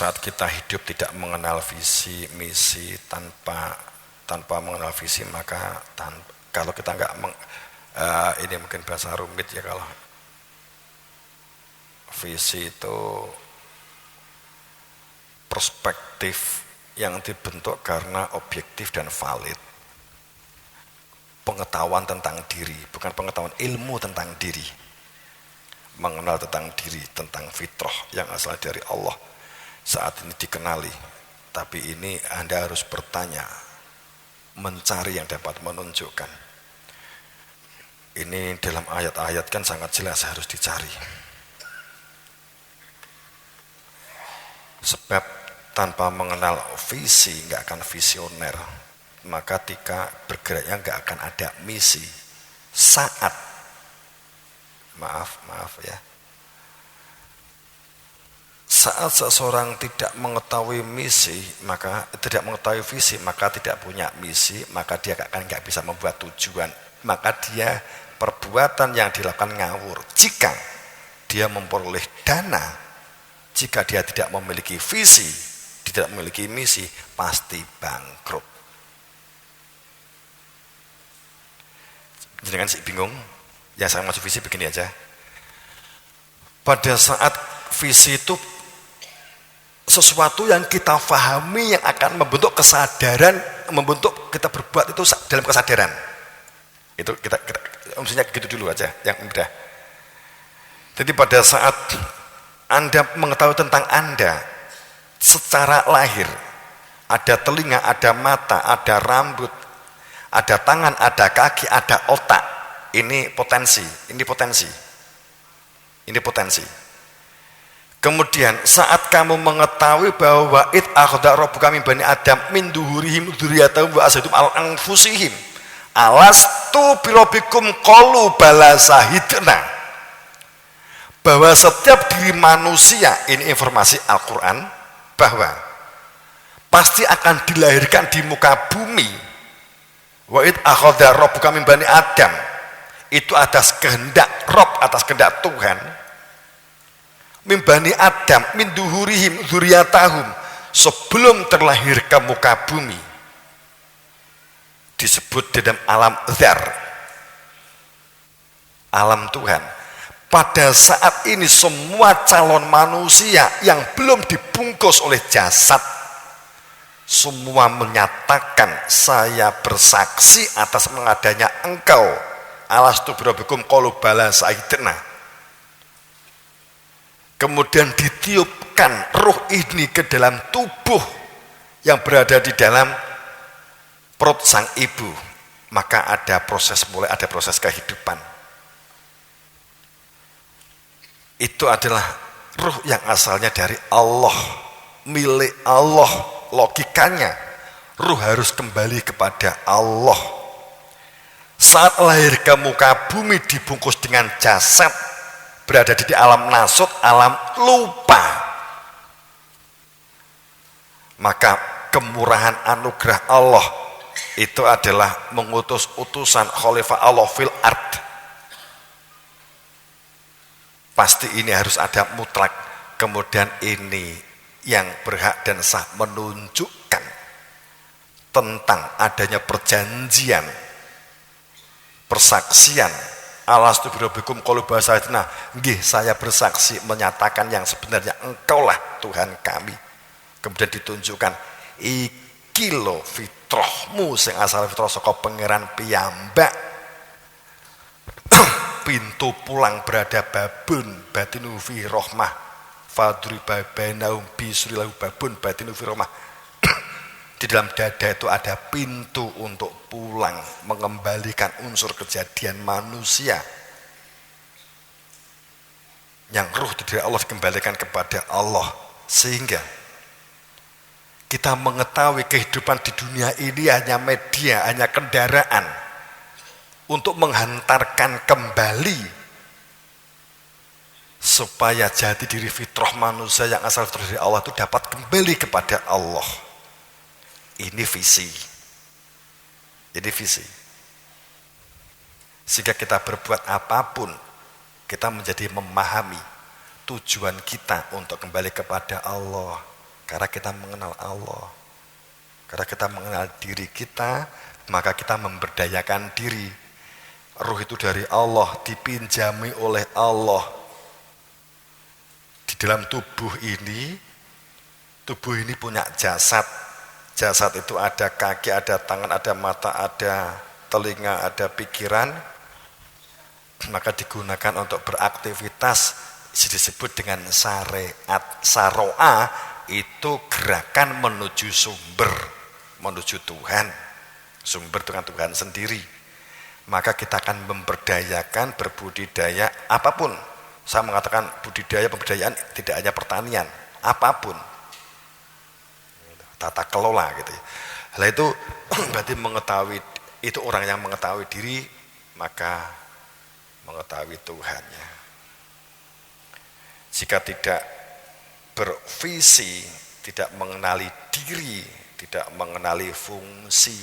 saat kita hidup tidak mengenal visi misi, tanpa mengenal visi maka kalau kita nggak ini mungkin bahasa rumit ya, kalau visi itu perspektif yang dibentuk karena objektif dan valid, pengetahuan tentang diri, bukan pengetahuan ilmu tentang diri, mengenal tentang diri, tentang fitrah yang asal dari Allah saat ini dikenali. Tapi ini Anda harus bertanya, mencari yang dapat menunjukkan. Ini dalam ayat-ayat kan sangat jelas harus dicari. Sebab tanpa mengenal visi nggak akan visioner, maka ketika bergeraknya nggak akan ada misi. Saat maaf ya, saat seseorang tidak mengetahui misi, maka tidak mengetahui visi, maka tidak punya misi, maka dia akan nggak bisa membuat tujuan, maka dia perbuatan yang dilakukan ngawur. Jika dia memperoleh dana, jika dia tidak memiliki visi, tidak memiliki misi, pasti bangkrut. Jangan sih bingung, ya saya masuk visi begini aja. Pada saat visi itu sesuatu yang kita pahami yang akan membentuk kesadaran, membentuk kita berbuat itu dalam kesadaran. Itu kita maksudnya gitu dulu aja, yang mudah. Jadi pada saat Anda mengetahui tentang Anda secara lahir, ada telinga, ada mata, ada rambut, ada tangan, ada kaki, ada otak. Ini potensi. Kemudian saat kamu mengetahui bahwa id akhadha rabbuka min bani adam min duhurihim dzurriyyatahum wa asyhadum ala anfusihim alastu birabbikum qalu bala syahidna, bahwa setiap diri manusia, ini informasi Al-Quran, bahwa pasti akan dilahirkan di muka bumi. Wa id akhadha rabbuka min bani adam, itu atas kehendak Rabb, atas kehendak Tuhan. Min bani adam min duhurihim dzurriyyatahum, sebelum terlahir ke muka bumi, disebut dalam alam dzar, alam Tuhan. Pada saat ini semua calon manusia yang belum dibungkus oleh jasad, semua menyatakan, saya bersaksi atas mengadanya engkau, alastu birabbikum qalu bala syahidna. Kemudian ditiupkan ruh ini ke dalam tubuh yang berada di dalam perut sang ibu, maka mulai ada proses kehidupan. Itu adalah ruh yang asalnya dari Allah, milik Allah. Logikanya ruh harus kembali kepada Allah. Saat lahir ke muka bumi dibungkus dengan jasad, berada di alam nasut, alam lupa, maka kemurahan anugerah Allah itu adalah mengutus utusan khalifah Allah fil ard. Pasti ini harus ada mutlak. Kemudian ini yang berhak dan sah menunjukkan tentang adanya perjanjian, persaksian. Alastu birabbikum qalu bala syahidna, nggih saya bersaksi menyatakan yang sebenarnya engkaulah Tuhan kami. Kemudian ditunjukkan iki lho fitrahmu sing asal fitrah saka pangeran piyambak. Pintu pulang berada babun batinu fi rahmah fadri babainahum bisrilahu babun batinu fi rahmah. Di dalam dada itu ada pintu untuk pulang, mengembalikan unsur kejadian manusia yang ruh dari Allah dikembalikan kepada Allah, sehingga kita mengetahui kehidupan di dunia ini hanya media, hanya kendaraan untuk menghantarkan kembali supaya jati diri fitrah manusia yang asal dari Allah itu dapat kembali kepada Allah. Ini visi. Sehingga kita berbuat apapun, kita menjadi memahami tujuan kita untuk kembali kepada Allah. Karena kita mengenal Allah. Karena kita mengenal diri kita, maka kita memberdayakan diri. Ruh itu dari Allah, dipinjami oleh Allah. Di dalam tubuh ini punya jasad. Jasad itu ada kaki, ada tangan, ada mata, ada telinga, ada pikiran. Maka digunakan untuk beraktivitas, disebut dengan syariat. Saro'a itu gerakan menuju sumber, menuju Tuhan. Sumber dengan Tuhan sendiri. Maka kita akan memberdayakan, berbudidaya apapun. Saya mengatakan budidaya, pemberdayaan tidak hanya pertanian, apapun. Tata kelola gitu ya. Hal itu berarti mengetahui, itu orang yang mengetahui diri, maka mengetahui Tuhannya. Jika tidak bervisi, tidak mengenali diri, tidak mengenali fungsi,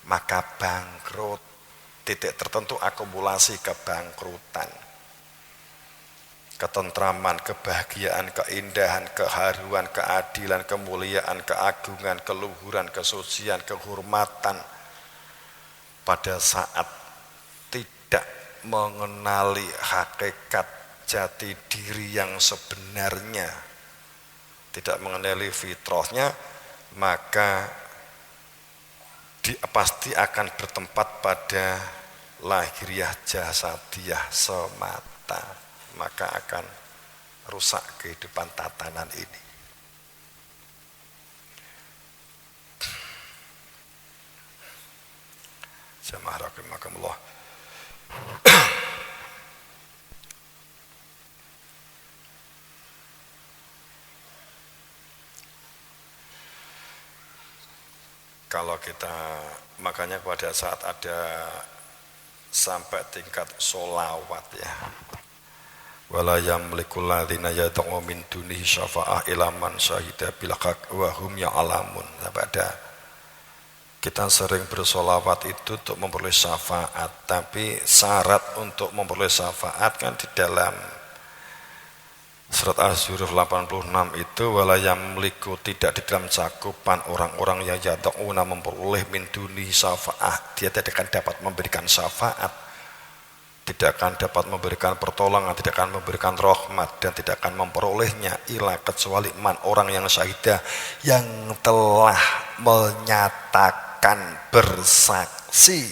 maka bangkrut. Titik tertentu akumulasi kebangkrutan. Ketentraman, kebahagiaan, keindahan, keharuan, keadilan, kemuliaan, keagungan, keluhuran, kesucian, kehormatan pada saat tidak mengenali hakikat jati diri yang sebenarnya, tidak mengenali fitrahnya, maka pasti akan bertempat pada lahiriah jasadiyah semata. Maka akan rusak kehidupan tatanan ini. Jamaah rahimakumullah. Kalau kita, makanya pada saat ada sampai tingkat sholawat ya, wala yamlikul ladzina yad'u min dunihi syafa'ah ila man syahida bil haqq wa hum ya'lamun. Pada kita sering bersolawat itu untuk memperoleh syafaat, tapi syarat untuk memperoleh syafaat kan di dalam surat Az-Zukhruf 86 itu, wala yamliku, tidak di dalam cakupan orang-orang yang yad'una memperoleh min dunihi syafa'ah, dia tidak akan dapat memberikan syafaat, tidak akan dapat memberikan pertolongan, tidak akan memberikan rahmat, dan tidak akan memperolehnya ila kecuali man, orang yang syahidah, yang telah menyatakan, bersaksi.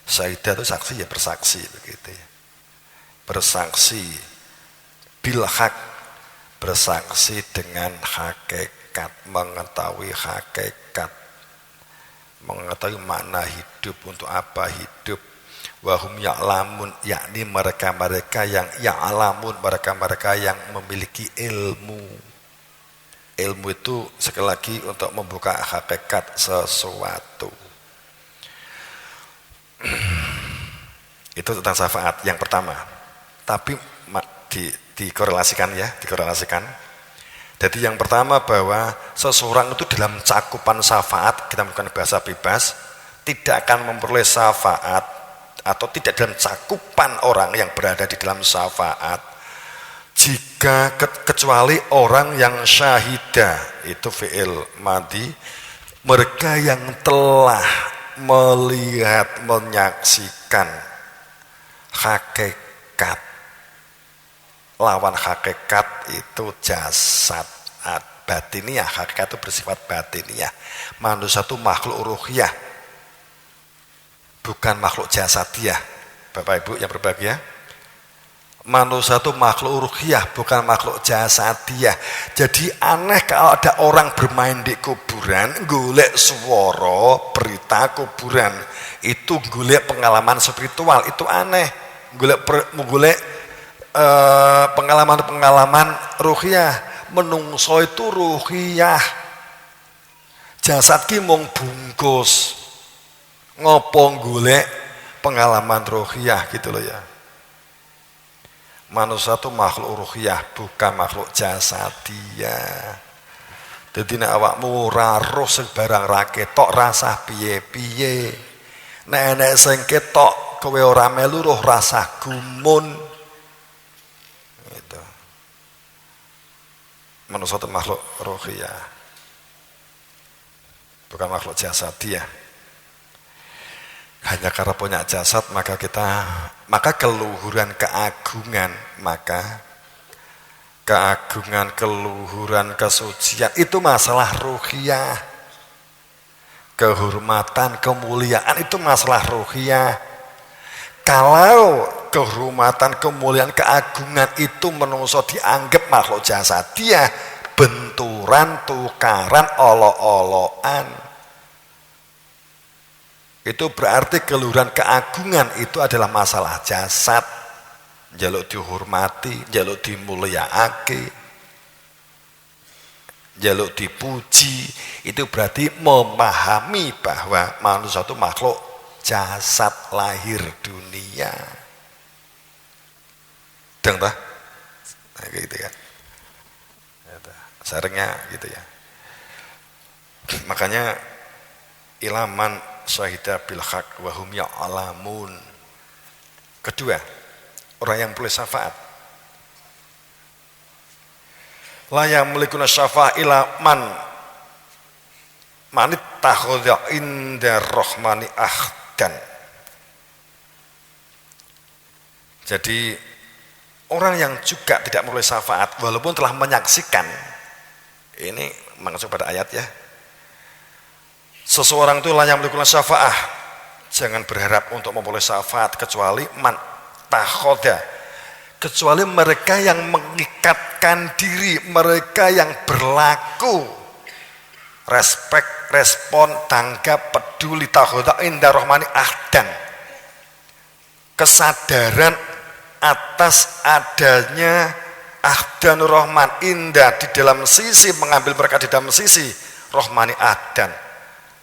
Syahidah itu saksi ya, bersaksi begitu ya. Bersaksi bil haq, bersaksi dengan hakikat, mengetahui hakikat, mengetahui makna hidup, untuk apa hidup. Wahum ya'lamun, yakni mereka-mereka yang ya'lamun, mereka-mereka yang memiliki ilmu. Ilmu itu sekali lagi untuk membuka hakikat sesuatu. Itu tentang syafaat yang pertama. Tapi dikorelasikan ya, dikorelasikan. Jadi yang pertama bahwa seseorang itu dalam cakupan syafaat, kita menggunakan bahasa bebas, tidak akan memperoleh syafaat atau tidak dalam cakupan orang yang berada di dalam syafaat jika kecuali orang yang syahidah, itu fi'il madhi, mereka yang telah melihat, menyaksikan hakikat. Lawan hakikat itu jasad batiniah, hakikat itu bersifat batiniah. Manusia itu makhluk ruhiyah, bukan makhluk jasadiah. Bapak Ibu yang berbahagia, manusia itu makhluk ruhiyah, bukan makhluk jasadiah. Jadi aneh kalau ada orang bermain di kuburan, golek swara berita kuburan, itu golek pengalaman spiritual, itu aneh. Golek pengalaman-pengalaman ruhiyah. Menungso itu ruhiyah, jasad ki mung bungkus, ngopo golek pengalaman ruhiyah gitu loh ya. Manusia itu makhluk ruhiyah, bukan makhluk jasadiah. Jadi nek awakmu ora roh sebarang ra ketok rasah piye-piye. Nek enek sing ketok kowe ora melu roh rasah gumun. Gitu. manusia itu makhluk ruhiyah, bukan makhluk jasadiah. Hanya karena punya jasad maka keluhuran keagungan, maka keagungan, keluhuran, kesucian itu masalah ruhiyah. Kehormatan, kemuliaan itu masalah ruhiyah. Kalau kehormatan, kemuliaan, keagungan itu manusia dianggap makhluk jasadiah, benturan, tukaran, olok-olokan, itu berarti keluhuran keagungan itu adalah masalah jasad, njaluk dihormati, njaluk dimulyakake, njaluk dipuji. Itu berarti memahami bahwa manusia itu makhluk jasad lahir dunia. Deng tah? Nah, gitu kan. Seringnya gitu ya. Makanya ilaman syahida bil haq wa hum ya'lamun. Kedua, orang yang boleh syafaat. La yamlikuna syafa'a ila man ittakhadha inda rahmani ahdan. Jadi orang yang juga tidak boleh syafaat walaupun telah menyaksikan, ini maksud pada ayat ya, seseorang itu la yamlikuna syafa'ah, jangan berharap untuk memperoleh syafaat kecuali man takhoda, kecuali mereka yang mengikatkan diri, mereka yang berlaku respek, respon, tanggap, peduli, takhoda inda rahmani ahdan, kesadaran atas adanya ahdan rahman, indah di dalam sisi, mengambil mereka di dalam sisi rahmani ahdan,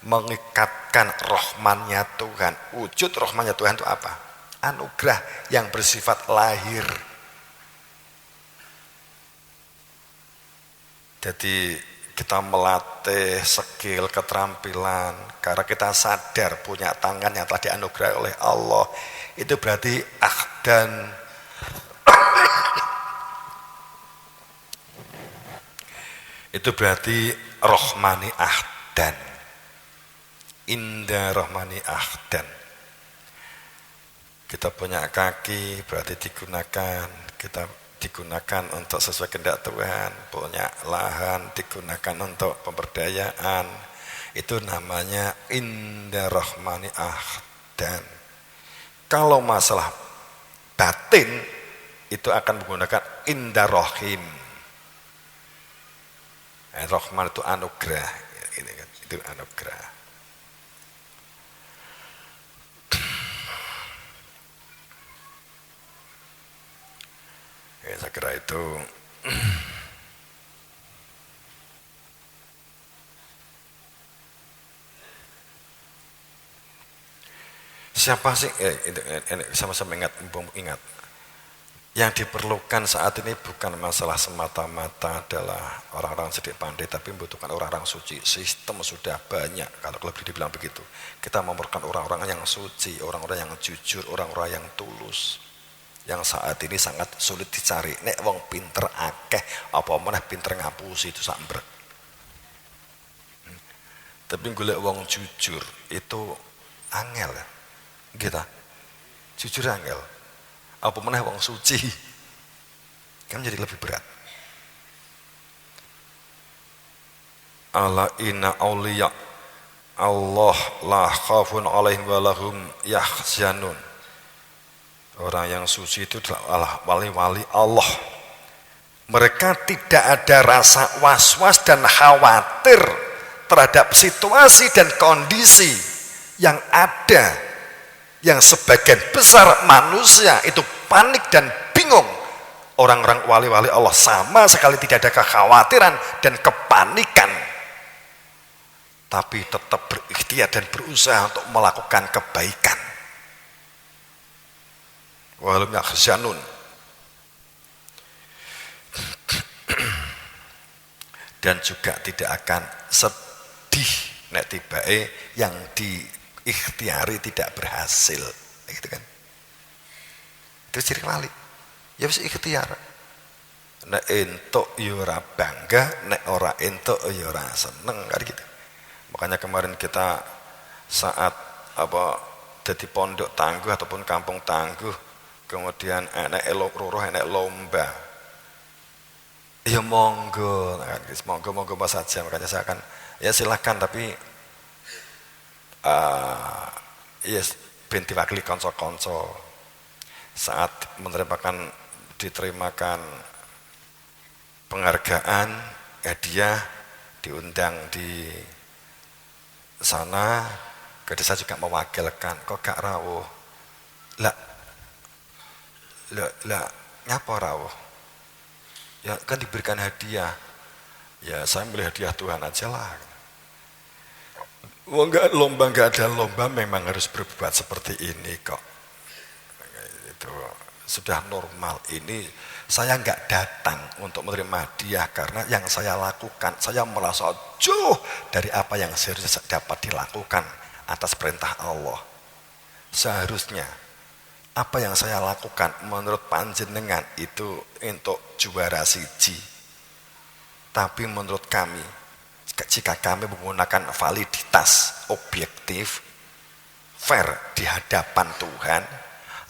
mengikatkan rahmannya Tuhan. Wujud rahmannya Tuhan itu apa? Anugerah yang bersifat lahir. Jadi kita melatih skill, keterampilan karena kita sadar punya tangan yang telah dianugerahi oleh Allah. Itu berarti ahdan. Itu berarti rahmani ahdan, indah rahmani ahdan. Kita punya kaki berarti kita digunakan untuk sesuai kehendak Tuhan. Punya lahan digunakan untuk pemberdayaan, itu namanya indah rahmani ahdan. Kalau masalah batin itu akan menggunakan indah rohim. Rahman itu anugerah, ini kan, itu anugerah. Ya, saya kira itu. Siapa sih? Sama-sama ingat. Yang diperlukan saat ini bukan masalah semata-mata adalah orang-orang sedikit pandai, tapi membutuhkan orang-orang suci. Sistem sudah banyak, kalau lebih dibilang begitu. Kita memerlukan orang-orang yang suci, orang-orang yang jujur, orang-orang yang tulus. Yang saat ini sangat sulit dicari. Nek wong pinter akeh, apa meneh pinter ngapusi itu sambrek. Tapi golek wong jujur itu angel ya. Gitu. Jujur angel. Apa meneh wong suci kan jadi lebih berat. Ala inna auliya Allah la khafun alaihim wa lahum yahzanun. Orang yang suci itu adalah wali-wali Allah. Mereka tidak ada rasa was-was dan khawatir terhadap situasi dan kondisi yang ada. Yang sebagian besar manusia itu panik dan bingung. Orang-orang wali-wali Allah sama sekali tidak ada kekhawatiran dan kepanikan, tapi tetap berikhtiar dan berusaha untuk melakukan kebaikan. Walum yakhzanun. Dan juga tidak akan sedih nek tibae yang diikhtiari tidak berhasil, gitu kan? Itu ciri wali. Ya bisa ikhtiar. nek entuk ya ora bangga, nek ora entuk ya ora seneng kan gitu. Makanya kemarin kita saat jadi pondok tangguh ataupun kampung tangguh, kemudian enek roh enek lomba, ya monggo kan, monggo saja. Makanya saya akan ya silakan, tapi yes, binti wakili konco-konco saat diterimakan penghargaan hadiah, diundang di sana, jadi saya juga mewakilkan. Kok gak rawuh? Lah nyapa rawuh? Ya kan diberikan hadiah. Ya saya milih hadiah Tuhan aja lah. Lomba nggak ada lomba, memang harus berbuat seperti ini kok. Itu sudah normal. Ini saya nggak datang untuk menerima hadiah karena yang saya lakukan, saya merasa jauh dari apa yang seharusnya dapat dilakukan atas perintah Allah. Seharusnya apa yang saya lakukan menurut panjenengan itu untuk juara siji. Tapi menurut kami, jika kami menggunakan validitas objektif, fair di hadapan Tuhan,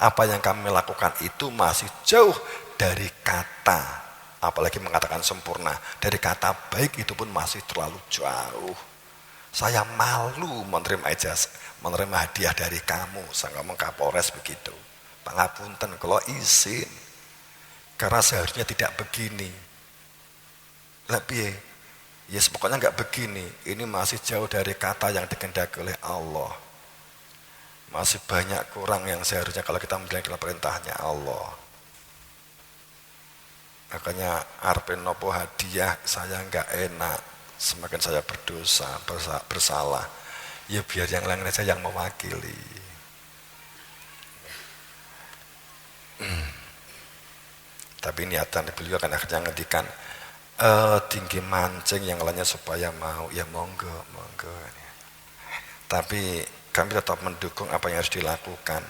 apa yang kami lakukan itu masih jauh dari kata, apalagi mengatakan sempurna, dari kata baik itu pun masih terlalu jauh. Saya malu menerima hadiah dari kamu. Saya ngomong Kapolres begitu. Pangapunten kalau izin, karena seharusnya tidak begini. Lebih, yes, pokoknya nggak begini. Ini masih jauh dari kata yang dikehendaki oleh Allah. Masih banyak kurang yang seharusnya kalau kita menjalankan perintahnya Allah. Makanya arpen nopo hadiah saya nggak enak. Semakin saya berdosa, bersalah, ya biar yang lain saja yang mewakili. Tapi niatan beliau kan akhirnya ngendikan tinggi mancing yang lainnya supaya mau, ya monggo. Tapi kami tetap mendukung apa yang harus dilakukan.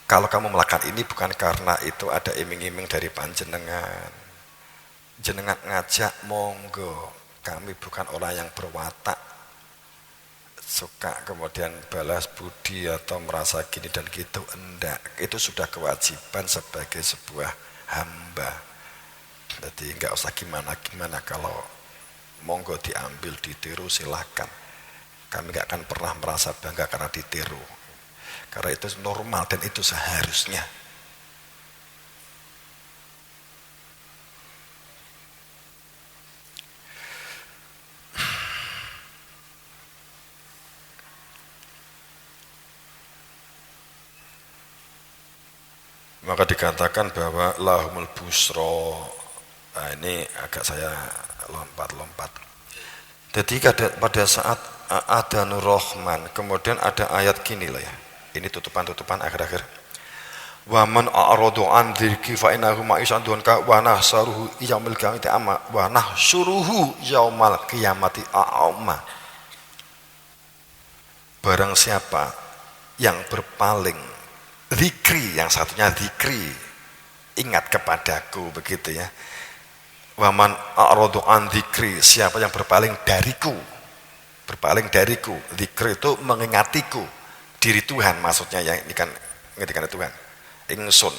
Kalau kamu melakukan ini bukan karena itu ada iming-iming dari panjenengan, jenengan ngajak monggo. Kami bukan orang yang berwatak suka kemudian balas budi atau merasa gini dan gitu, enggak. Itu sudah kewajiban sebagai sebuah hamba. Jadi enggak usah gimana-gimana. Kalau monggo diambil, ditiru, silakan. Kami enggak akan pernah merasa bangga karena ditiru, karena itu normal dan itu seharusnya. Maka dikatakan bahwa lahumul busro. Nah, ini agak saya lompat-lompat. Jadi pada saat ada Nur Rahman, kemudian ada ayat gini lah ya. Ini tutupan-tutupan akhir-akhir. Wa man a'radu an dzikri fa innahu ma'isyatan dunka wa nahsuruhu yaumil qiyamati a'ma wa nahsuruhu yaumal qiyamati a'ma. Barang siapa yang berpaling zikri, yang satunya zikri, ingat kepadaku, begitu ya. Waman a'radu an zikri, siapa yang berpaling dariku, zikri itu mengingatiku, diri Tuhan maksudnya ya, ini kan mengingatkan Tuhan, ingsun.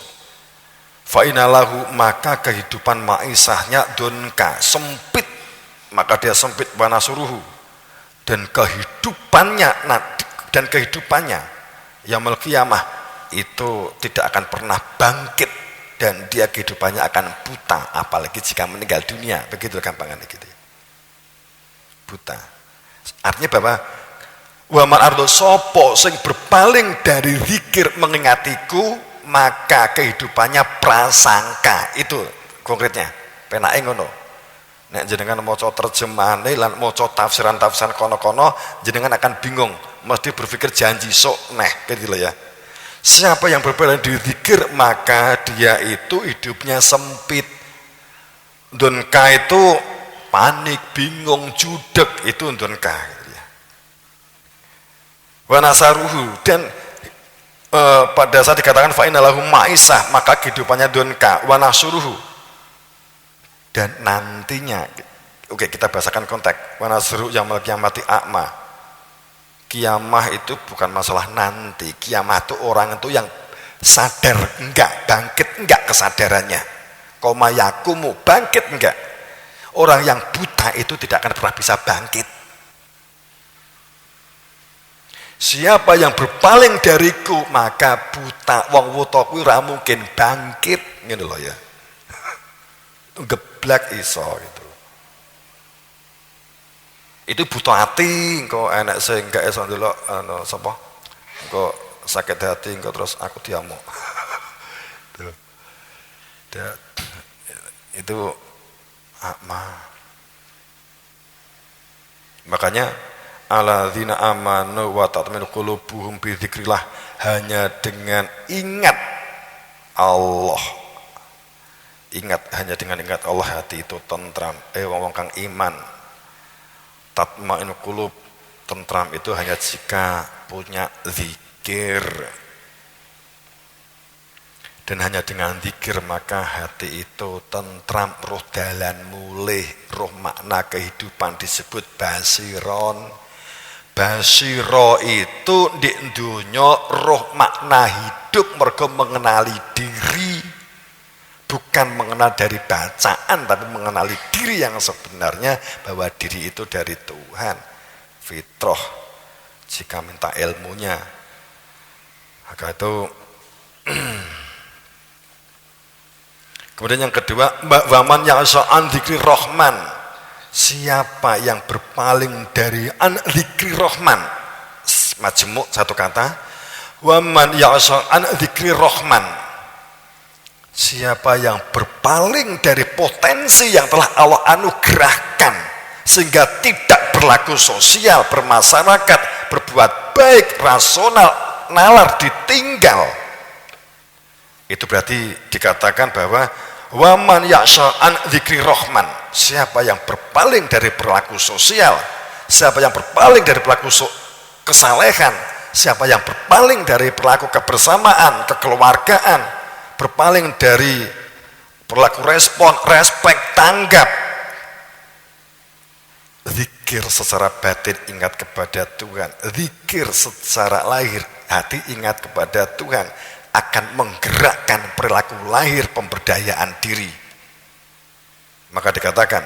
Fa inalahu, maka kehidupan maisahnya dunka, sempit, maka dia sempit, wanasuruhu, dan kehidupannya yaumul qiyamah itu tidak akan pernah bangkit, dan dia kehidupannya akan buta, apalagi jika meninggal dunia. Begitu gampangannya gitu. Buta. Artinya bahwa wa man ardo sopo sing berpaling dari zikir mengingatiku, maka kehidupannya prasangka. Itu konkretnya. Penake ngono. Nek jenengan maca terjemahane lan maca tafsiran kono-kono, jenengan akan bingung, mesti berpikir janji sok neh gitu ya. Siapa yang berpaling dari zikir, maka dia itu hidupnya sempit. Dunka itu panik, bingung, judek, itu dunka. Wa nasaruhu, dan pada saat dikatakan fa innalahu ma'isah, maka kehidupannya dunka. Wa nasuruhu, Dan nantinya, oke kita bahasakan konteks, wanasru yaumil qiyamati a'ma. Kiamah itu bukan masalah nanti, kiamah itu orang itu yang sadar enggak, bangkit enggak kesadarannya. Koma yakumu, bangkit enggak. Orang yang buta itu tidak akan pernah bisa bangkit. Siapa yang berpaling dariku, maka buta wong wuta kuwi ora mungkin bangkit, ngene lho ya. Geblak iso gitu. Itu butuh hati, engko enak sing gak iso ndelok sapa? Engko sakit hati engko terus aku diamuk. Itu akma. Makanya alladzina amanu wa tatma'innu qulubuhum bi dzikrillah, hanya dengan ingat Allah. Hanya dengan ingat Allah hati itu tentram. Wong kang iman. Tatma'innu qulub, tentram itu hanya jika punya zikir. Dan hanya dengan zikir maka hati itu tentram, roh dalan mulih, roh makna kehidupan disebut basiron. Basiro itu di dunya roh makna hidup, mergo mengenali diri, bukan mengenal dari bacaan, tapi mengenali diri yang sebenarnya, bahwa diri itu dari Tuhan. Fitrah jika minta ilmunya, maka itu. Kemudian yang kedua, waman ya'sa'an dzikri rahman, siapa yang berpaling dari an dzikri rahman, majmuk satu kata, waman ya'sa'an dzikri rahman, siapa yang berpaling dari potensi yang telah Allah anugerahkan sehingga tidak berlaku sosial, bermasyarakat, berbuat baik, rasional, nalar ditinggal, itu berarti dikatakan bahwa waman ya'sa'an dzikri rahman, siapa yang berpaling dari perilaku sosial, siapa yang berpaling dari perilaku kesalehan, siapa yang berpaling dari perilaku kebersamaan, kekeluargaan, berpaling dari perilaku respon, respek, tanggap, zikir secara batin ingat kepada Tuhan, zikir secara lahir hati ingat kepada Tuhan, akan menggerakkan perilaku lahir pemberdayaan diri. Maka dikatakan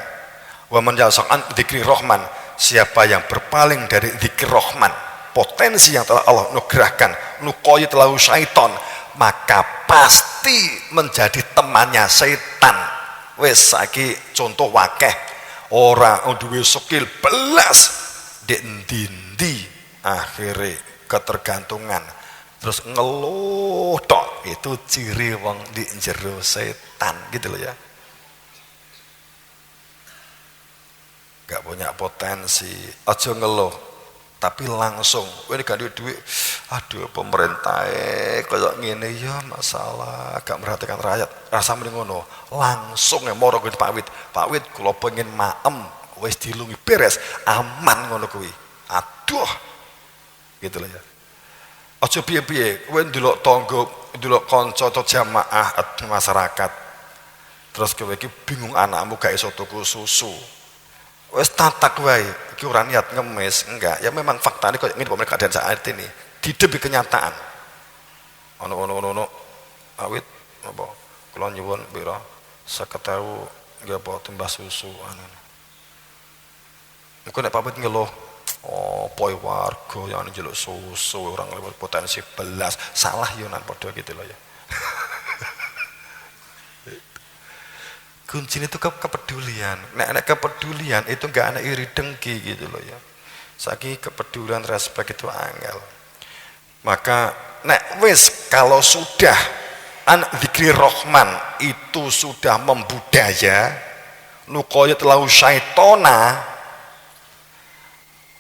waman ya'sa'an dzikri rahman, siapa yang berpaling dari dzikir rahman, potensi yang telah Allah nugerahkan, nuqayyid lahu syaiton, maka pasti menjadi temannya setan. Wes saiki contoh wakeh ora duwe skill belas ndek ndi akhire ketergantungan terus ngeluh tok, itu ciri wong di jero setan gitu loh ya. Gak punya potensi, aja ngeluh, tapi langsung ini gak duit, aduh pemerintah kayak ngene ya masalah, gak merhatikan rakyat, rasa mending ngono, langsung ya moro kuwi Pak Wit kula pengen maem wis dilungi beres aman ngono kuwi, aduh gitu loh ya. Aja piye-piye kowe ndelok tangga, ndelok kanca atau jamaah masyarakat, terus kowe iki bingung anakmu gak iso tuku susu, wis tatak wae iki ora niat ngemis, enggak ya, memang faktanya kok ngene keadaan saat ini didebi kenyataan. Ono awit apa kula nyuwun pira 50.000 nggih apa tumbas susu anu. Engko nek pamit ngeluh poi warga yang njeluk susu orang lewat potensi belas, salah yo nan padha gitu loh ya. Kuncinya itu kepedulian. Nek kepedulian itu enggak ana iri dengki gitu loh ya. Saking kepedulian, respek itu angel. Maka nek wis kalau sudah an dzikri rahman itu sudah membudaya, nuqayyid lahu syaitona,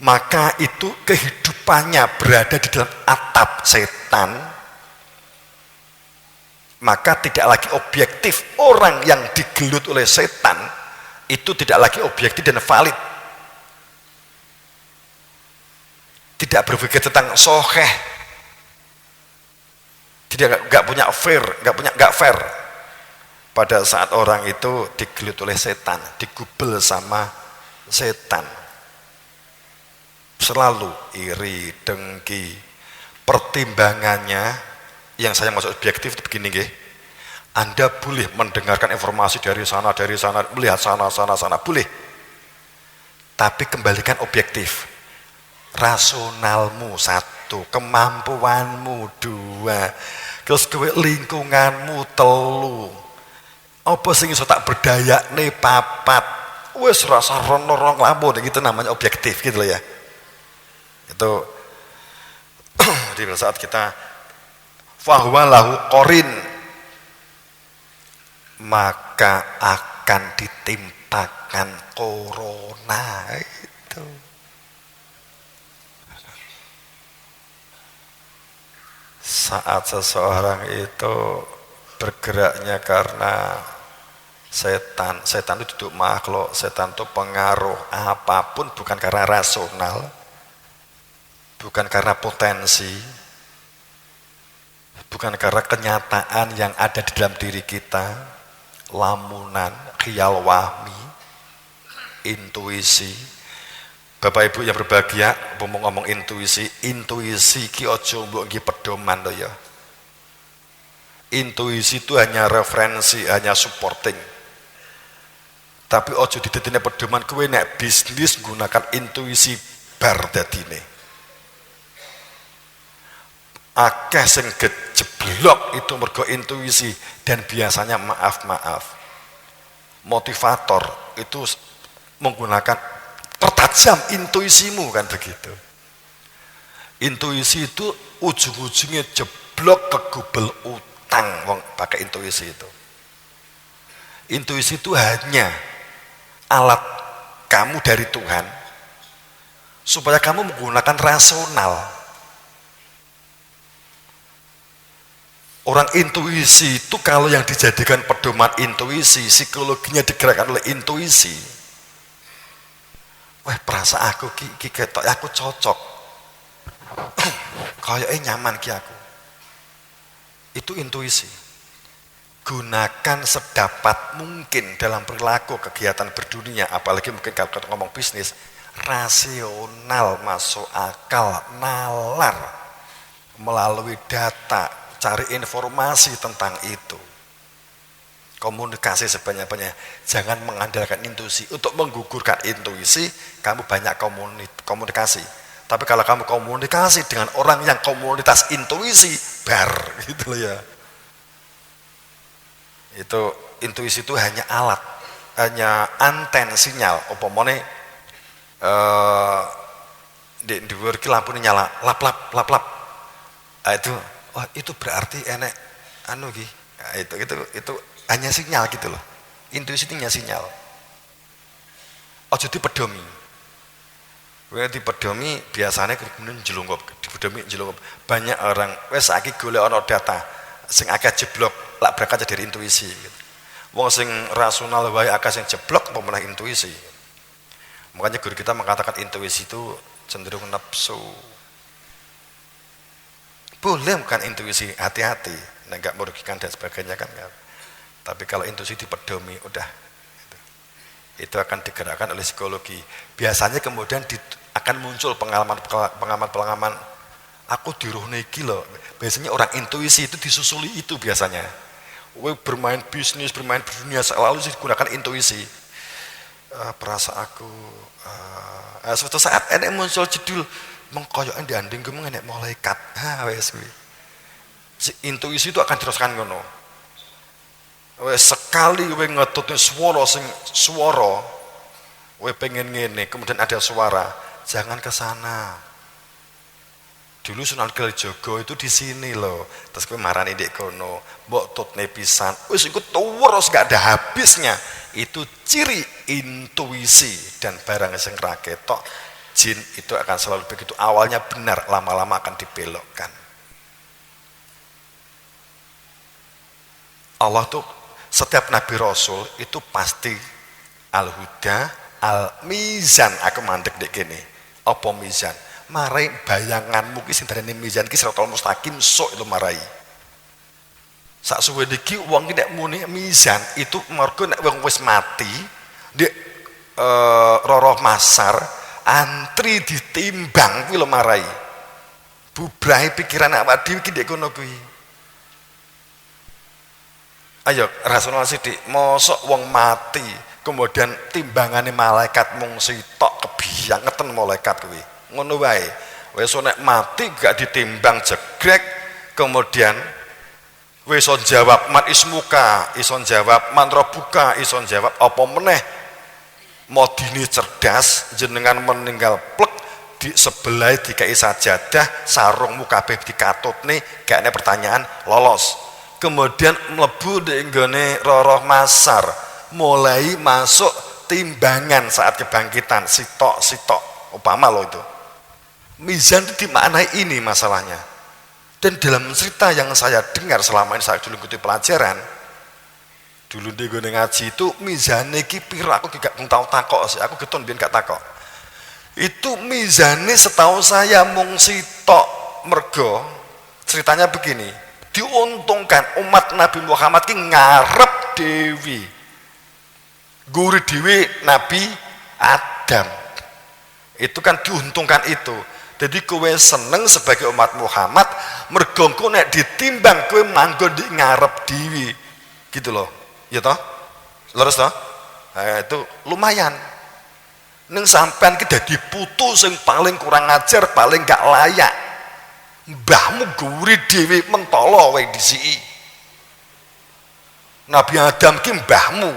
maka itu kehidupannya berada di dalam atap setan, maka tidak lagi objektif. Orang yang digelut oleh setan itu tidak lagi objektif dan valid, tidak berpikir tentang soheh, tidak, nggak punya fair, nggak fair. pada saat orang itu digelut oleh setan, digubel sama setan, selalu iri, dengki, pertimbangannya yang saya maksud objektif itu begini nggih. Anda boleh mendengarkan informasi dari sana, melihat sana, boleh. Tapi kembalikan objektif. Rasionalmu satu, kemampuanmu dua, terus kowe lingkunganmu telu. Apa sing iso tak berdayakne papat. Wis rasa rono rong lampun gitu namanya objektif gitu loh ya. Itu di saat kita fahuwa lahu qarin, maka akan ditimpakan corona itu. Saat seseorang itu bergeraknya karena setan itu duduk makhluk, setan itu pengaruh apapun, bukan karena rasional, bukan karena potensi, bukan karena kenyataan yang ada di dalam diri kita, lamunan, khiyal wahmi, intuisi. Bapak Ibu yang berbahagia, ngomong intuisi ki ojo mbok nggih pedoman to ya. Intuisi itu hanya referensi, hanya supporting. Tapi ojo didadine pedoman, kowe nek bisnis gunakan intuisi bar dadine. Akeh sing jeblok itu mergo intuisi, dan biasanya maaf motivator itu menggunakan pertajam intuisimu kan begitu. Intuisi itu ujung-ujungnya jeblok ke gubel utang wong pakai intuisi itu. Intuisi itu hanya alat kamu dari Tuhan supaya kamu menggunakan rasional. Orang intuisi itu kalau yang dijadikan pedoman intuisi, psikologinya digerakkan oleh intuisi. Wah, perasa aku ki ketok aku cocok. Kayaknya nyaman ki aku. Itu intuisi. Gunakan sedapat mungkin dalam perilaku kegiatan berdunia, apalagi mungkin kalau kita ngomong bisnis, rasional, masuk akal, nalar melalui data, cari informasi tentang itu. Komunikasi sebanyak-banyaknya, jangan mengandalkan intuisi. Untuk menggugurkan intuisi, kamu banyak komunikasi. Tapi kalau kamu komunikasi dengan orang yang komunitas intuisi, bar gitu loh ya. Itu intuisi itu hanya alat, hanya anten sinyal. Upamane di dhuwur ki lampune nyala, lap. Itu berarti enek anu ki. Itu hanya sinyal gitu loh. Intuisi itu hanya sinyal. Ojo dipedomi. Kowe dipedomi biasanya kemudian jelungkup, dipedomi jelungkup. Banyak orang wis saiki golek ana data sing akeh jeblok lak berangkat dari intuisi gitu. Wong sing rasional wae akeh sing jeblok apa meneh intuisi. Makanya guru kita mengatakan intuisi itu cenderung nafsu. Boleh bukan intuisi, hati-hati, enggak merugikan dan sebagainya kan. Tapi kalau intuisi dipedomi, udah itu akan digerakkan oleh psikologi. Biasanya kemudian akan muncul pengalaman aku diruhne iki lho. Biasanya orang intuisi itu disusuli itu biasanya. Bermain bisnis, bermain berdunia selalu digunakan intuisi. Perasa aku suatu saat enek muncul judul mengkoyokan dianding ku enek malaikat. Wes kuwi. Intuisi itu akan diteruskan ngono. Sekali kowe ngetutne swara kowe pengen ngene, kemudian ada suara, jangan ke sana. Dulu Sunan Kalijaga itu di sini loh. Terus kowe marani ndek kono, mbok tutne pisan. Wis iku terus gak ada habisnya. Itu ciri intuisi, dan barang sing ra ketok jin itu akan selalu begitu. Awalnya benar, lama-lama akan dibelokkan. Allah tuh setiap nabi rasul itu pasti al-huda, al-mizan. Aku mandek dek gini. Apa mizan? Marai bayanganmu ki sing darane mizan ki siratal mustaqim sok itu marai. Saksuwe iki wong ki nek muni mizan itu mergo nek wong wis mati ndek Roroh Masar antri ditimbang kuwi lho marai. Bubrahe pikiran awak dhewe iki ndek kono kuwi. Ayo rasional sithik, mosok wong mati kemudian timbangane malaikat mung sitok kebiang ngeten malaikat kuwi. Ngono wae. Wis nek mati gak ditimbang jegrek kemudian wis iso jawab man ismuka, iso jawab man rabbuka, iso jawab apa meneh modine cerdas jenengan meninggal plek di sebelah dikai sajadah sarungmu kabeh dikatutne gak ana pertanyaan lolos. Kemudian mlebu ning nggone Roroh Masar mulai masuk timbangan saat kebangkitan sitok upama lo itu. Mizan itu dimaknai ini masalahnya. Dan dalam cerita yang saya dengar selama ini saya dulu ikuti pelajaran, dulu di gue ngaji itu mizane ki pira aku gak tahu takok sih, aku keton biyen gak takok. Itu mizane setahu saya mung sitok mergo ceritanya begini, diuntungkan umat Nabi Muhammad ki ngarep dewi. Guru dewi Nabi Adam. Itu kan diuntungkan itu. Jadi kowe seneng sebagai umat Muhammad mergo engko nek ditimbang kowe manggon di ngarep dewi. Gitu loh. Ya toh? Leres toh? Nah, itu lumayan. Ning sampean ki dadi putu sing paling kurang ajar, paling gak layak. Mbahmu guri dhewe mentolo wae disiki. Nabi Adam ki mbahmu.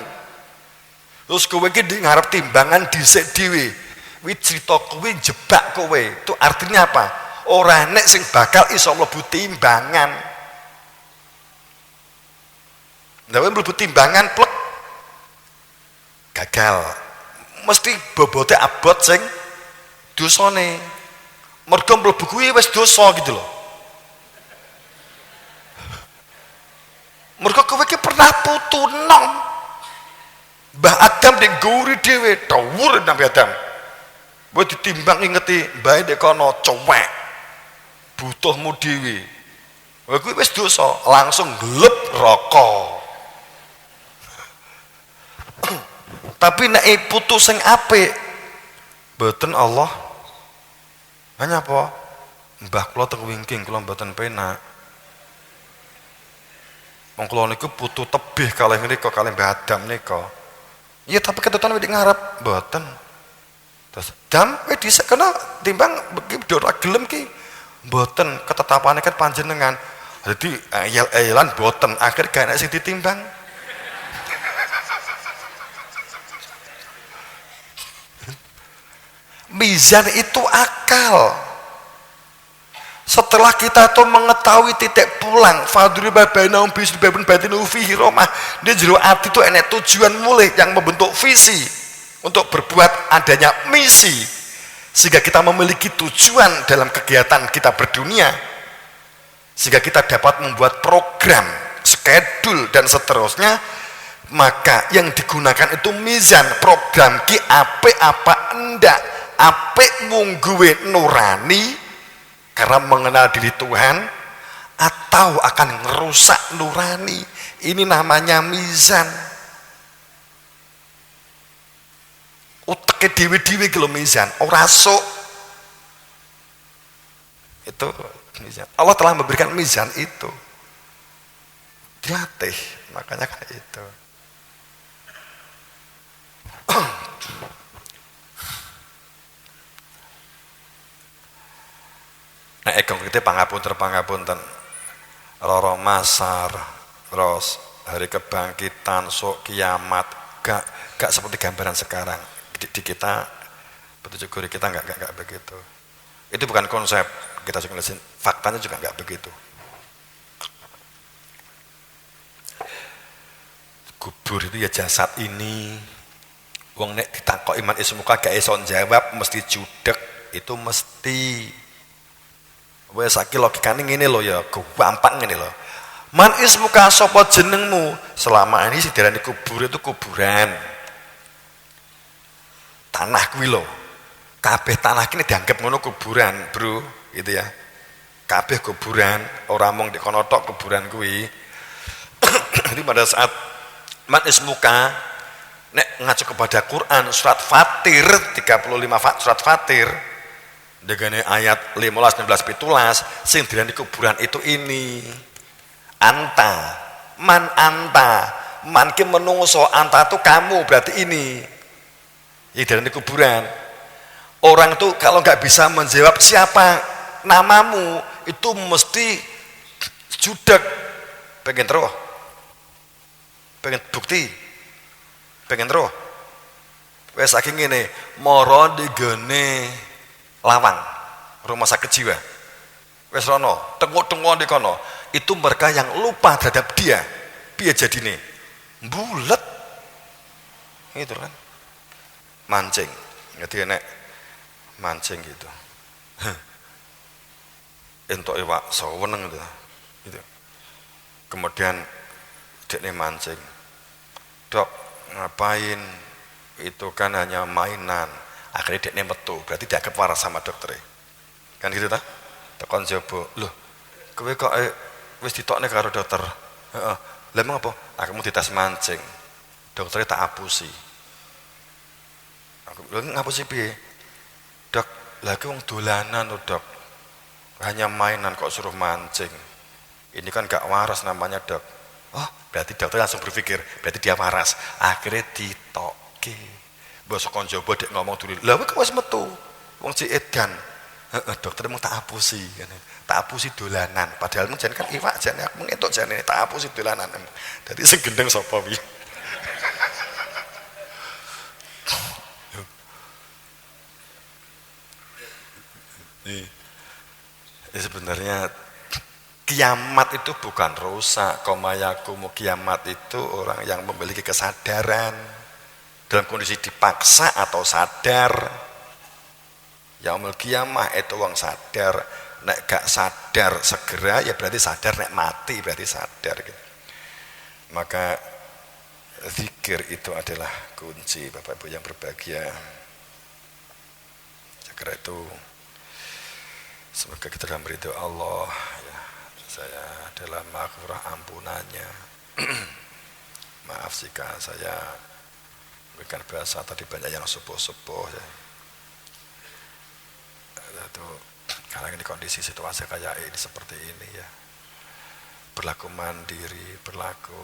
Terus kowe ki di ngarep timbangan dhisik dhewe. Kuwi crita kowe jebak kowe. Itu artinya apa? Ora nek sing bakal iso mlebu timbangan. Ndawe mlebu timbangan plek gagal. Mesti bobote abot sing dosane. Mergo mlebu kuwi wis dosa gitu loh. Mergo kowe ki pernah putu nom. Mbah Adam ning guri dhewe dawuh Nabi Adam. Kowe ditimbang ngingeti mbae nek kono cowek. Butuhmu dhewe. Kowe kuwi wis dosa, langsung gleb raka. Tapi nek putu sing apik mboten Allah. Hanya apa? Mbah kula teng wingking kula mboten penak. Wong kula niku putu tebih kalih menika kalih Mbah Adam nika. Iya tapi ketetan wedi ngarep mboten. Terus dam dhisik kena timbang begitu ora gelem ki mboten ketetapane kan panjenengan. Dadi ayel-ayelan mboten akhir gak enak sing ditimbang. Mizan itu akal. Setelah kita tuh mengetahui titik pulang, fadriba bainahum bisbabun batinu fihi rahmah. Di jero ati itu enek tujuan mulai yang membentuk visi untuk berbuat adanya misi sehingga kita memiliki tujuan dalam kegiatan kita berdunia, sehingga kita dapat membuat program, schedule dan seterusnya. Maka yang digunakan itu mizan, program ki apik apa enggak, apik mungguwe nurani karena mengenal diri Tuhan atau akan ngerusak nurani. Ini namanya mizan. Uteke dewi-dewi kilo mizan, ora sok. Itu mizan. Allah telah memberikan mizan itu. Dilatih, makanya kayak itu. Nah, ekong kita pangapunten Roroh Masar, terus hari kebangkitan, sok kiamat, gak seperti gambaran sekarang. Di kita, petunjuk guru kita gak begitu. Itu bukan konsep kita juga lihat, faktanya juga gak begitu. Kubur itu ya jasad ini. Wong nek ditakok iman ismuka gak iso jawab, mesti judek, itu mesti. Wes saiki logikane ngene lho ya, gampang ngene lho. Man ismuka sapa jenengmu? Selama ini sing diarani kubur itu kuburan. Tanah kuwi lho. Kabeh tanah kene dianggap ngono kuburan, Bro, gitu ya. Kabeh kuburan, ora mung di kono tok kuburan kuwi. Jadi pada saat man ismuka nek ngacu kepada Quran surat Fatir 35 surat Fatir dengan ayat 15 16 17 sing dirani kuburan itu ini anta man ki menungso anta itu kamu berarti ini dirani kuburan. Orang itu kalau nggak bisa menjawab siapa namamu itu mesti judek pengen roh pengen bukti pengen roh wes saking ini moro digene lawang rumah sakit jiwa wes rono tengok-tengok di kono itu mereka yang lupa terhadap dia piye jadine bulet itu kan mancing jadi nek mancing gitu entuk iwak saweneng gitu kemudian dekne mancing dok ngapain itu kan hanya mainan akhirnya dekne metu berarti dianggap waras sama dokter kan gitu ta tekan jaba loh kowe kok wis ditokne karo dokter heeh lha emang apa kamu dites mancing dokternya tak apusi aku lho ngapusi piye dok lagi wong dolanan lho dok hanya mainan kok suruh mancing ini kan gak waras namanya dok. Oh berarti dokter langsung berpikir berarti dia waras akhirnya ditoke bos konjobo dek ngomong dulu lah kok wis metu wong si edan dokter mau tak apusi tak apusi dolanan padahal mung kan iwak jane aku ngetok jane tak apusi dolanan dadi sing gendeng sapa wi sebenarnya kiamat itu bukan rusak komayakumu kiamat itu orang yang memiliki kesadaran dalam kondisi dipaksa atau sadar yaumul kiamah itu orang sadar nek gak sadar segera ya berarti sadar nek mati berarti sadar gitu. Maka zikir itu adalah kunci Bapak Ibu yang berbahagia segera itu semoga kita dalam ridho Allah ya. Saya dalam maghfirah ampunannya maaf jika saya berikan bahasa tadi banyak yang subuh-subuh ya. Itu karena ini kondisi situasi kayak ini seperti ini ya berlaku mandiri, berlaku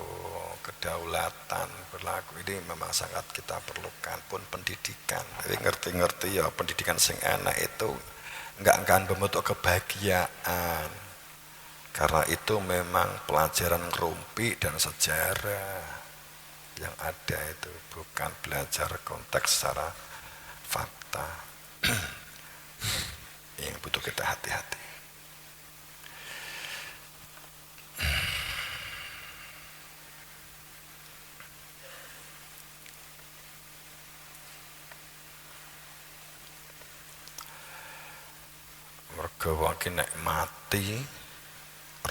kedaulatan, berlaku ini memang sangat kita perlukan pun pendidikan. Jadi ngerti-ngerti ya pendidikan sing enak itu enggak akan membentuk kebahagiaan. Karena itu memang pelajaran ngerumpi dan sejarah yang ada itu bukan belajar konteks secara fakta yang butuh kita hati-hati. Mergo wong nek mati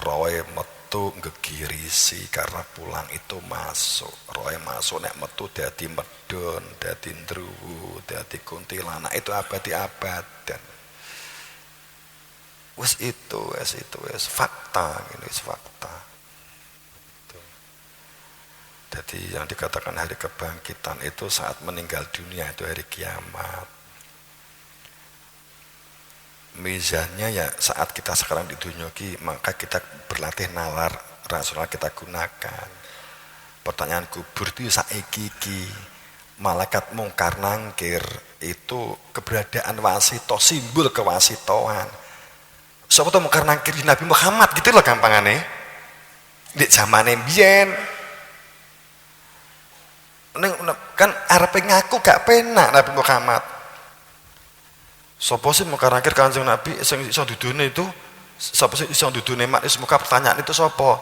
roe metu ngegirisi karena pulang itu masuk roe masuk nek metu dadi medun dadi ndruwu dadi kuntilanak itu abadi-abadan wis fakta ini wis fakta itu. Jadi yang dikatakan hari kebangkitan itu saat meninggal dunia itu hari kiamat mizannya ya saat kita sekarang di dunia maka kita berlatih nalar rasional kita gunakan. Pertanyaan kubur itu saiki malaikat mungkar nangkir itu keberadaan wasito simbol kewasitoan. Siapa tuh mungkar nangkir di Nabi Muhammad gitu loh gampangannya di zamane biyen kan arepe ngaku gak penak Nabi Muhammad. Sapa sih mungkar nangkir Kanjeng Nabi sing iso dudune itu sapa sih iso dudune mak semoga pertanyaan itu sapa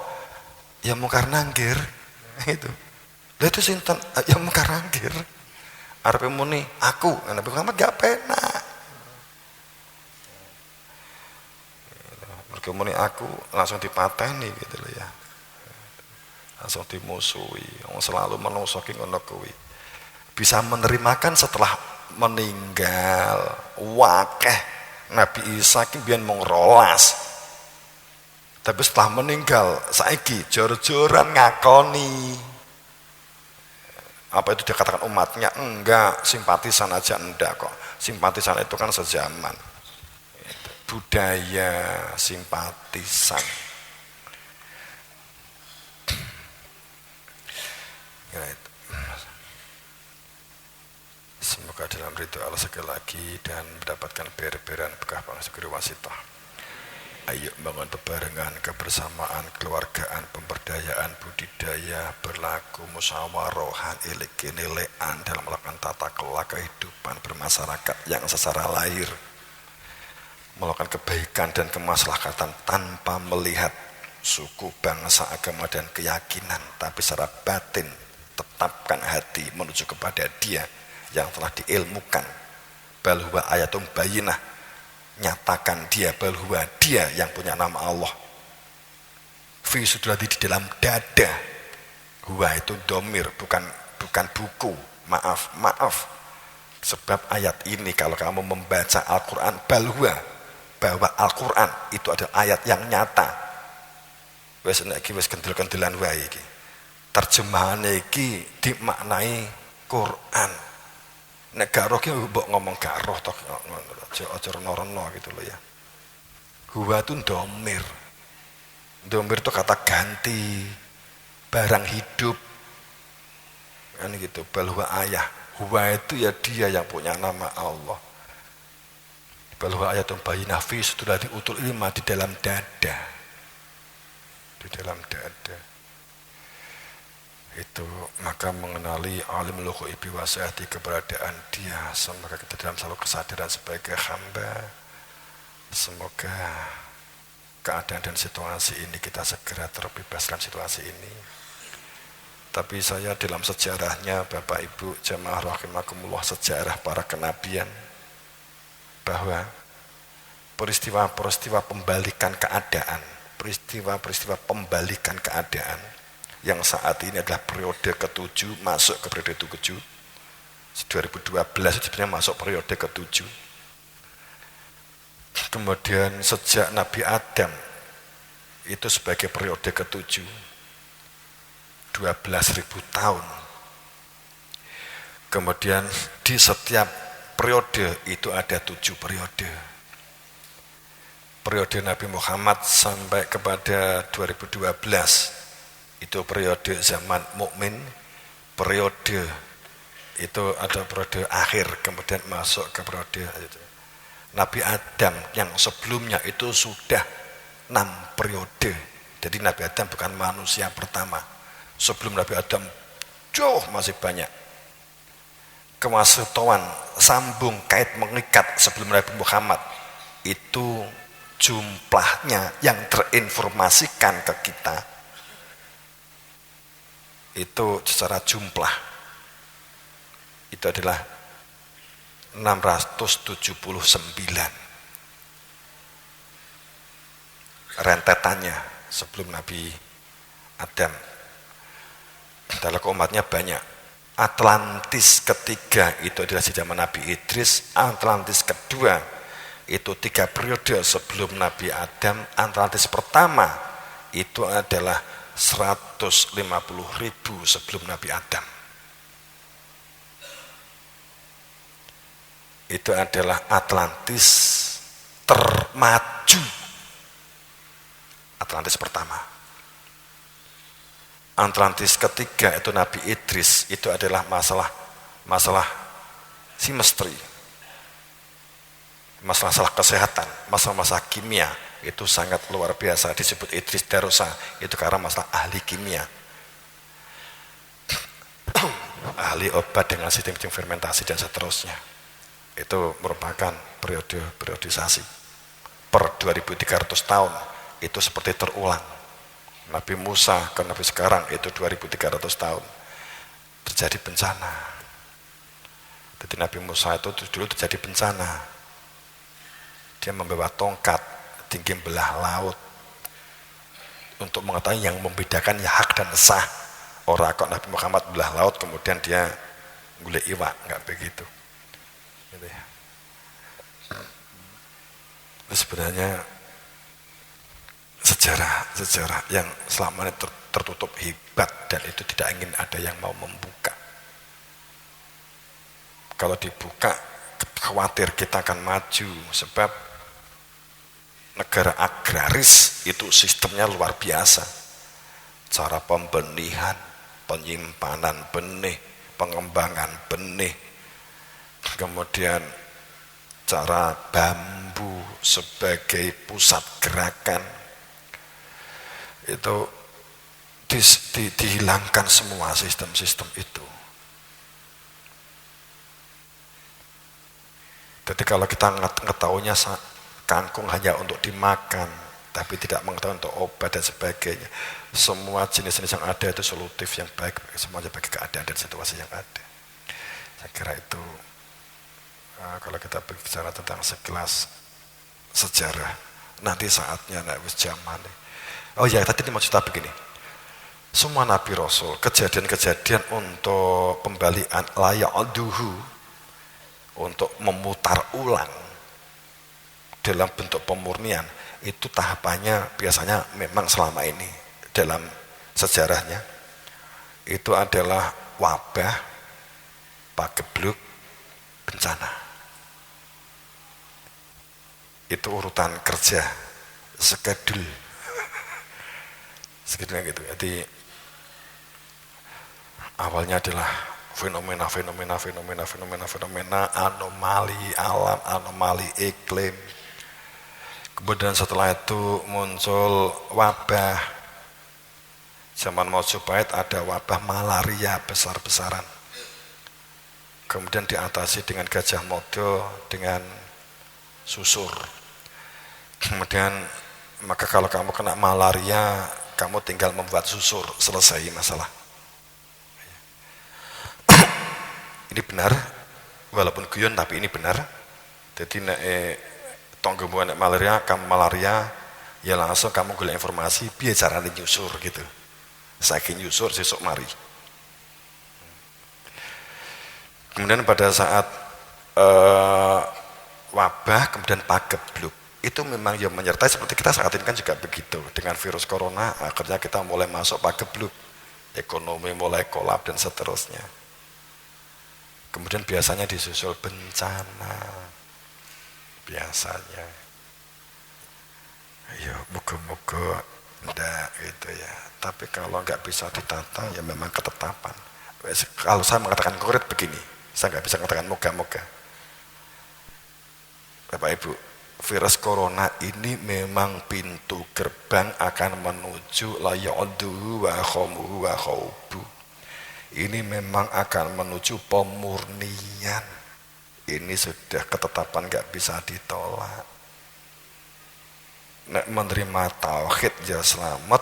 ya mungkar nangkir itu lha itu sinten ya mungkar nangkir arepe muni aku Nabi Muhammad gak penak mergo muni aku langsung dipateni gitu loh ya langsung dimusuhi wong selalu menungso ki ngono kuwi bisa menerimakan setelah meninggal wakeh Nabi Isa ki biyen mung 12 Tapi setelah meninggal, saiki jor-joran ngakoni. Apa itu dikatakan umatnya? Enggak, simpatisan aja enggak kok. Simpatisan itu kan sejaman. Budaya simpatisan. Ya, itu. Semoga dalam ridho Allah sekali lagi dan mendapatkan ber-beran bekah bangsa wasitah. Ayo bangun bebarengan, kebersamaan, keluargaan, pemberdayaan, budidaya, berlaku, musyawarohan, ilik-inilean dalam melakukan tata kelola kehidupan bermasyarakat yang secara lahir melakukan kebaikan dan kemaslahatan tanpa melihat suku, bangsa, agama, dan keyakinan, tapi secara batin tetapkan hati menuju kepada Dia yang telah diilmukan. Bal huwa ayatum bayyinah, nyatakan Dia bahwa Dia yang punya nama Allah. Fi sudrati, di dalam dada. Huwa itu domir, bukan buku. Maaf. Sebab ayat ini kalau kamu membaca Al-Quran, bahwa Al-Quran itu adalah ayat yang nyata. Wes kendel-kendelan wae iki. Terjemahannya iki dimaknai Quran. Nek gak roh ki mbok ngomong gak roh tok aja reno-reno gitu loh ya. Huwa itu domir. Domir itu kata ganti barang hidup. Kan gitu, balwa ayah. Huwa itu ya Dia yang punya nama Allah. Balwa ayatun bayyinah fi sudurati utul ilma, di dalam dada. Di dalam dada. Itu maka mengenali alim lughaibi wasahati, keberadaan Dia, semoga kita dalam selalu kesadaran sebagai hamba. Semoga keadaan dan situasi ini kita segera terbebaskan situasi ini. Tapi saya dalam sejarahnya Bapak Ibu jamaah rahimakumullah, sejarah para kenabian, bahwa peristiwa-peristiwa pembalikan keadaan, peristiwa-peristiwa pembalikan keadaan yang saat ini adalah periode ke-7, masuk ke periode ke-7. 2012 sebenarnya masuk periode ke-7. Kemudian sejak Nabi Adam itu sebagai periode ke-7, 12.000 tahun. Kemudian di setiap periode itu ada 7 periode. Periode Nabi Muhammad sampai kepada 2012 itu periode zaman mukmin. Periode itu ada periode akhir, kemudian masuk ke periode Nabi Adam yang sebelumnya itu sudah 6 periode. Jadi Nabi Adam bukan manusia pertama. Sebelum Nabi Adam jauh masih banyak kewasituan, sambung kait mengikat sebelum Nabi Muhammad itu jumlahnya yang terinformasikan ke kita itu secara jumlah itu adalah 679 rentetannya sebelum Nabi Adam. Dalam umatnya banyak. Atlantis ketiga itu adalah di zaman Nabi Idris. Atlantis kedua itu 3 periode sebelum Nabi Adam. Atlantis pertama itu adalah 150.000 sebelum Nabi Adam. Itu adalah Atlantis termaju. Atlantis pertama. Atlantis ketiga itu Nabi Idris, itu adalah masalah chemistry, masalah kesehatan, masalah kimia. Itu sangat luar biasa, disebut Idris Darussa itu karena masalah ahli kimia, ahli obat dengan sistem fermentasi dan seterusnya. Itu merupakan periodisasi per 2300 tahun. Itu seperti terulang. Nabi Musa ke Nabi sekarang itu 2300 tahun terjadi bencana. Jadi Nabi Musa itu dulu terjadi bencana, dia membawa tongkat tinggi belah laut untuk mengetahui yang membedakan ya hak dan sah. Orang kok Nabi Muhammad belah laut kemudian dia golek iwak, enggak begitu gitu ya. Sebenarnya sejak sejarah yang selama ini tertutup hebat, dan itu tidak ingin ada yang mau membuka. Kalau dibuka khawatir kita akan maju, sebab negara agraris itu sistemnya luar biasa. Cara pembenihan, penyimpanan benih, pengembangan benih, kemudian cara bambu sebagai pusat gerakan, itu dihilangkan semua sistem-sistem itu. Jadi kalau kita mengetahuinya kangkung hanya untuk dimakan, tapi tidak mengetahui untuk obat dan sebagainya, semua jenis-jenis yang ada itu solutif yang baik semuanya bagi keadaan dan situasi yang ada. Saya kira itu kalau kita bicara tentang sekelas sejarah, nanti saatnya wis zaman. Oh ya, tadi ini mau cerita begini. Semua Nabi Rasul, kejadian-kejadian untuk pembalian layak duhu, untuk memutar ulang dalam bentuk pemurnian, itu tahapannya biasanya memang selama ini dalam sejarahnya itu adalah wabah, pagebluk, bencana. Itu urutan kerja, skedul gitu. Jadi awalnya adalah fenomena anomali alam, anomali iklim. Kemudian setelah itu muncul wabah. Zaman Majapahit ada wabah malaria besar-besaran. Kemudian diatasi dengan Gajah Mada, dengan susur. Kemudian maka kalau kamu kena malaria, kamu tinggal membuat susur, selesai masalah. Ini benar, walaupun guyon tapi ini benar. Jadi tonggo nek malaria, kamu malaria, ya langsung kamu golek informasi piye carane nyusur gitu. Saking nyusur sesuk mari. Kemudian pada saat wabah, kemudian pagebluk, itu memang ya menyertai seperti kita saat ini kan juga begitu. Dengan virus corona, akhirnya kita mulai masuk pagebluk, ekonomi mulai kolap dan seterusnya. Kemudian biasanya disusul bencana, biasanya. Ya moga-moga enggak gitu ya. Tapi kalau nggak bisa ditata ya memang ketetapan. Kalau saya mengatakan konkret begini, saya nggak bisa mengatakan moga-moga. Bapak Ibu, virus corona ini memang pintu gerbang akan menuju la ya'duhu wa khamuhu wa khaubu. Ini memang akan menuju pemurnian. Ini sudah ketetapan nggak bisa ditolak. Nek menerima tauhid ya selamat,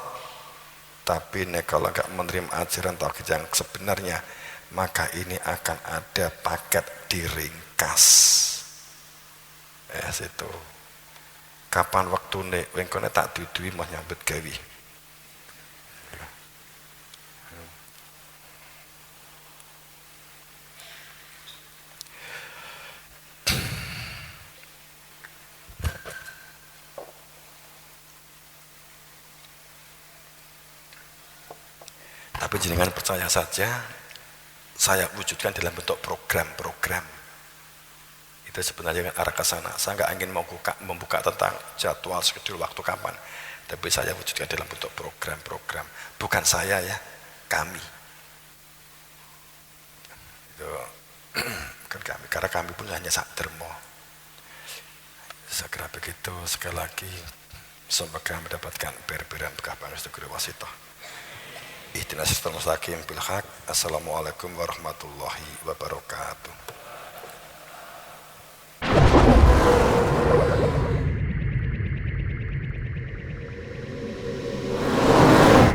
tapi nek kalau nggak menerima ajaran tauhid yang sebenarnya, maka ini akan ada paket diringkas. Situ. Kapan waktu nek wengkone tak dudui mau nyambut gawe. Tapi jenengan percaya saja, saya wujudkan dalam bentuk program-program. Itu sebenarnya arah ke sana. Saya nggak ingin membuka tentang jadwal schedule waktu kapan, tapi saya wujudkan dalam bentuk program-program. Bukan saya ya, kami. Itu bukan kami, karena kami pun hanya sak dermo. Saya kira begitu. Sekali lagi, semoga mendapatkan ber-beran bekah pangestu guru wasitoh. Ihdinas siratal mustaqim bil haq. Assalamualaikum warahmatullahi wabarakatuh.